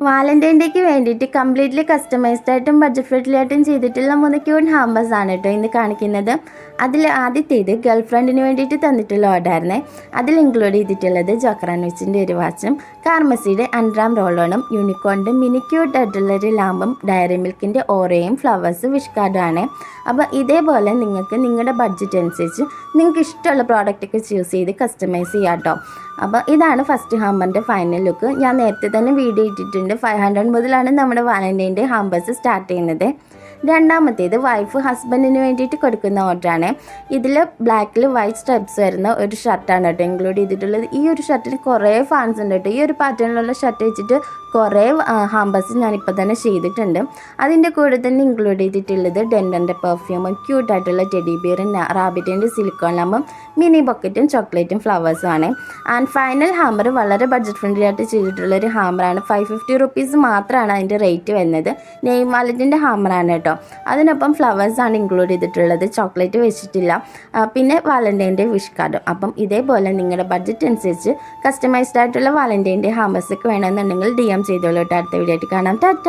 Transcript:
Valentine ഡേക്ക് വേണ്ടിയിട്ട് completely customised ആയിട്ടും budget friendly ആയിട്ടും ചെയ്തിട്ടുള്ള 3 ക്യൂട്ട് ഹാമ്പേഴ്സ് ആണ് കേട്ടോ ഇന്ന് കാണിക്കുന്നത്. അതിൽ ആദ്യത്തേത് ഗേൾ ഫ്രണ്ടിന് വേണ്ടിയിട്ട് തന്നിട്ടുള്ള ഓർഡറായിരുന്നേ. അതിൽ ഇൻക്ലൂഡ് ചെയ്തിട്ടുള്ളത് ജോക്രാൻവിച്ചിൻ്റെ ഒരു വാച്ചും കാർമസിയുടെ അൻഡ്രാം റോളോണും യൂണിക്കോണിൻ്റെ മിനി ക്യൂട്ട് ആയിട്ടുള്ളൊരു ലാമ്പും ഡയറി മിൽക്കിൻ്റെ ഓറയും ഫ്ലവേഴ്സ് വിഷ് കാർഡും ആണ്. അപ്പോൾ ഇതേപോലെ നിങ്ങൾക്ക് നിങ്ങളുടെ ബഡ്ജറ്റ് അനുസരിച്ച് നിങ്ങൾക്ക് ഇഷ്ടമുള്ള പ്രോഡക്റ്റൊക്കെ ചൂസ് ചെയ്ത് കസ്റ്റമൈസ് ചെയ്യാം കേട്ടോ. അപ്പോൾ ഇതാണ് ഫസ്റ്റ് ഹാമ്പറിൻ്റെ ഫൈനൽ ലുക്ക്. ഞാൻ നേരത്തെ തന്നെ വീഡിയോ ഇട്ടിട്ടുണ്ട്. 500 മുതലാണ് നമ്മുടെ വാലന്റൈൻ ഡേ ഹാമ്പേഴ്സ് സ്റ്റാർട്ട് ചെയ്യുന്നത്. രണ്ടാമത്തേത് വൈഫ് ഹസ്ബൻഡിന് വേണ്ടിയിട്ട് കൊടുക്കുന്ന ഓർഡറാണ്. ഇതിൽ ബ്ലാക്കിൽ വൈറ്റ് സ്ട്രൈപ്സ് വരുന്ന ഒരു ഷർട്ടാണ് കേട്ടോ ഇൻക്ലൂഡ് ചെയ്തിട്ടുള്ളത്. ഈ ഒരു ഷർട്ടിന് കുറേ ഫാൻസ് ഉണ്ട് കേട്ടോ. ഈ ഒരു പാറ്റേണിലുള്ള ഷർട്ട് വെച്ചിട്ട് കുറേ ഹാമ്പേഴ്സ് ഞാനിപ്പോൾ തന്നെ ചെയ്തിട്ടുണ്ട്. അതിൻ്റെ കൂടെ തന്നെ ഇൻക്ലൂഡ് ചെയ്തിട്ടുള്ളത് ഡെൻഡൻ്റെ പെർഫ്യൂമും ക്യൂട്ടായിട്ടുള്ള ടെഡി ബിയറും റാബിറ്റിൻ്റെ സിലിക്കോൺ ലാമ്പും മിനി ബൊക്കറ്റും ചോക്ലേറ്റും ഫ്ലവേഴ്സും ആണ്. ആൻഡ് ഫൈനൽ ഹാമ്പർ വളരെ ബഡ്ജറ്റ് ഫ്രണ്ട്ലി ആയിട്ട് ചെയ്തിട്ടുള്ളൊരു ഹാമ്പറാണ്. 550 റുപ്പീസ് മാത്രമാണ് അതിൻ്റെ റേറ്റ് വരുന്നത്. നെയിം വാലറ്റിൻ്റെ ഹാമ്പറാണ് കേട്ടോ. അതിനൊപ്പം ഫ്ലവേഴ്സാണ് ഇൻക്ലൂഡ് ചെയ്തിട്ടുള്ളത്, ചോക്ലേറ്റ് വെച്ചിട്ടില്ല. പിന്നെ വാലന്റൈൻ ഡേ വിഷ് കാർഡും. അപ്പം ഇതേപോലെ നിങ്ങളുടെ ബഡ്ജറ്റ് അനുസരിച്ച് കസ്റ്റമൈസ്ഡ് ആയിട്ടുള്ള വാലന്റൈൻ ഡേ ഹാമ്പേഴ്സൊക്കെ വേണമെന്നുണ്ടെങ്കിൽ DM ചെയ്തോളൂ കേട്ടോ. അടുത്ത വീഡിയോ ആയിട്ട് കാണാം. ടാറ്റ.